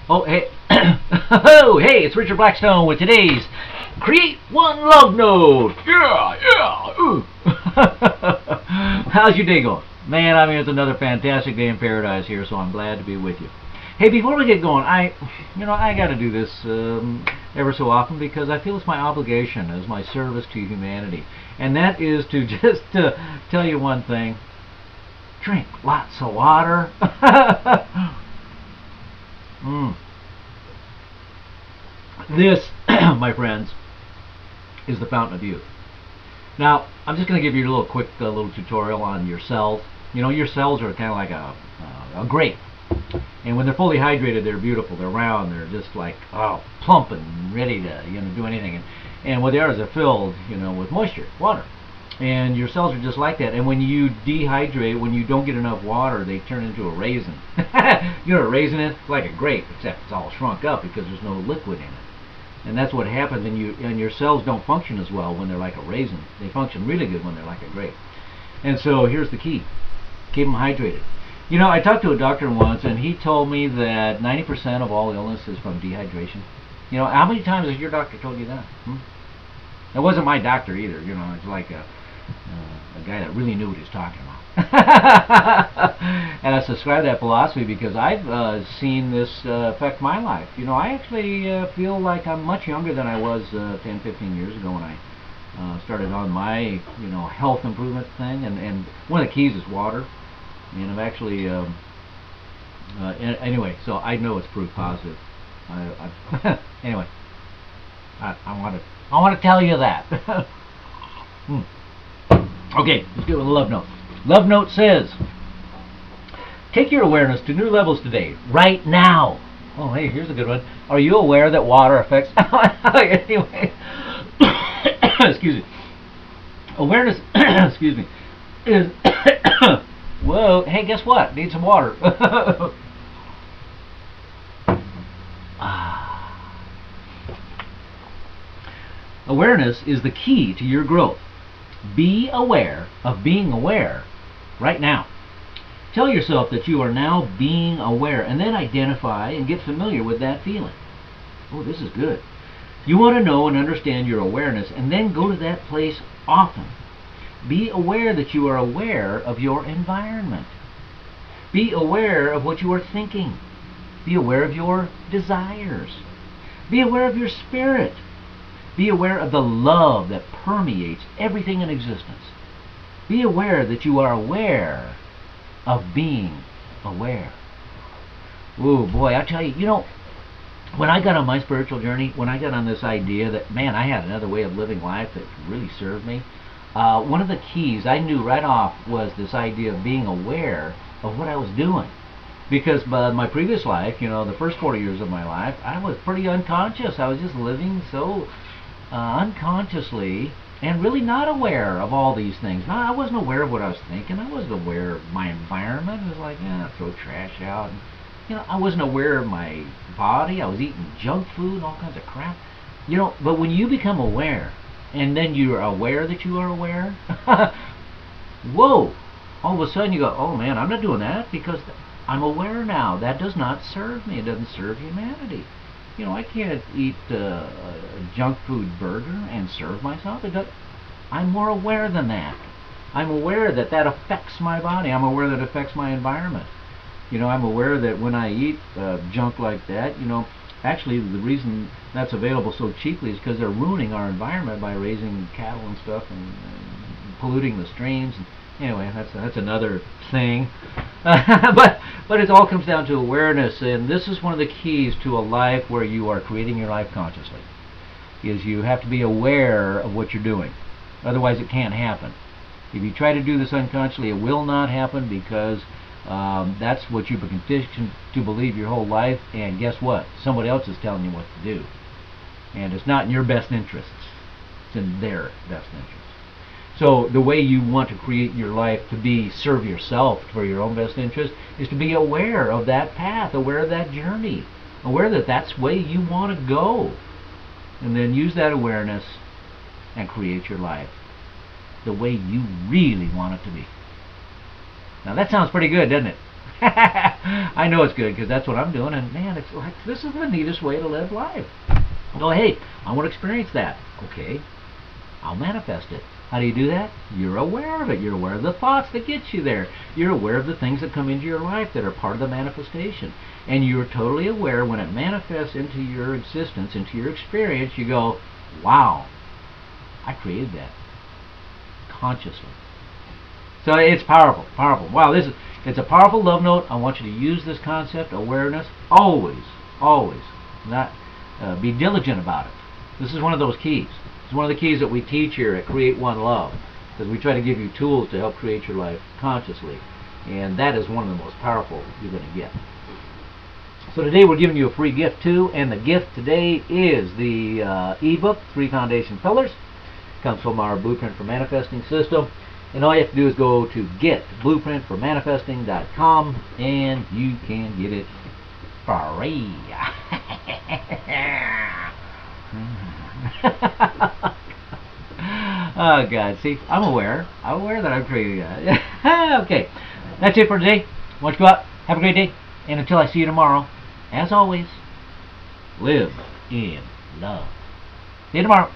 Oh, hey. Oh, hey, it's Richard Blackstone with today's Create One Love Note. Yeah, yeah. Ooh. How's your day going? Man, I mean, it's another fantastic day in paradise here, so I'm glad to be with you. Hey, before we get going, I got to do this ever so often because I feel it's my obligation as my service to humanity. And that is to just tell you one thing. Drink lots of water. This, my friends, is the fountain of youth. Now, I'm just going to give you a little quick little tutorial on your cells. You know, your cells are kind of like a grape. And when they're fully hydrated, they're beautiful. They're round. They're just like, plump and ready to, do anything. And what they are is they're filled, with moisture, water. And your cells are just like that. And when you dehydrate, when you don't get enough water, they turn into a raisin. You know what a raisin is? Like a grape, except it's all shrunk up because there's no liquid in it. And that's what happens, and your cells don't function as well when they're like a raisin. They function really good when they're like a grape. And so here's the key. Keep them hydrated. I talked to a doctor once, and he told me that 90% of all illness is from dehydration. How many times has your doctor told you that? It wasn't my doctor either. It's like a guy that really knew what he was talking about. And I subscribe to that philosophy because I've seen this affect my life. I actually feel like I'm much younger than I was 10, 15 years ago when I started on my health improvement thing. And one of the keys is water. And I've actually anyway, so I know it's proof positive. Anyway, I want to tell you that. Okay, let's get with the love note. Love note says, take your awareness to new levels today, right now. Oh, hey, here's a good one. Are you aware that water affects... Anyway, excuse me. Awareness, excuse me, is... Whoa, hey, guess what? Need some water. Awareness is the key to your growth. Be aware of being aware right now. Tell yourself that you are now being aware, and then identify and get familiar with that feeling. Oh, this is good. You want to know and understand your awareness, and then go to that place often. Be aware that you are aware of your environment. Be aware of what you are thinking. Be aware of your desires. Be aware of your spirit. Be aware of the love that permeates everything in existence. Be aware that you are aware of being aware. Oh boy, I tell you, when I got on my spiritual journey, when I got on this idea that, man, I had another way of living life that really served me, one of the keys I knew right off was this idea of being aware of what I was doing. Because my previous life, the first 40 years of my life, I was pretty unconscious. I was just living so unconsciously and really not aware of all these things. No, I wasn't aware of what I was thinking. I wasn't aware of my environment. It was like, throw trash out. And, I wasn't aware of my body. I was eating junk food and all kinds of crap. But when you become aware, and then you're aware that you are aware, whoa, all of a sudden you go, oh man, I'm not doing that because I'm aware now. That does not serve me. It doesn't serve humanity. I can't eat a junk food burger and serve myself. I'm more aware than that. I'm aware that that affects my body. I'm aware that it affects my environment. I'm aware that when I eat junk like that, actually the reason that's available so cheaply is because they're ruining our environment by raising cattle and stuff and polluting the streams. Anyway, that's another thing. But it all comes down to awareness, and this is one of the keys to a life where you are creating your life consciously. Is you have to be aware of what you're doing. Otherwise it can't happen. If you try to do this unconsciously, it will not happen because that's what you've been conditioned to believe your whole life, and guess what? Somebody else is telling you what to do. And it's not in your best interests. It's in their best interests. So the way you want to create your life to serve yourself for your own best interest is to be aware of that path, aware of that journey, aware that that's the way you want to go. And then use that awareness and create your life the way you really want it to be. Now that sounds pretty good, doesn't it? I know it's good because that's what I'm doing, and man, it's like this is the neatest way to live life. Go, hey, I want to experience that. Okay, I'll manifest it. How do you do that? You're aware of it. You're aware of the thoughts that get you there. You're aware of the things that come into your life that are part of the manifestation. And you're totally aware when it manifests into your existence, into your experience, you go, wow, I created that consciously. So it's powerful, powerful. Wow, it's a powerful love note. I want you to use this concept, awareness, always, always. Not be diligent about it. This is one of those keys. It's one of the keys that we teach here at Create One Love, because we try to give you tools to help create your life consciously, and that is one of the most powerful you're going to get. So today we're giving you a free gift too, and the gift today is the ebook, 3 Foundation Pillars. It comes from our Blueprint for Manifesting system, and all you have to do is go to getblueprintformanifesting.com, and you can get it free. Oh God, see, I'm aware that I'm creating that. Okay, that's it for today. Why don't you go out, have a great day, and until I see you tomorrow, as always, live in love. See you tomorrow.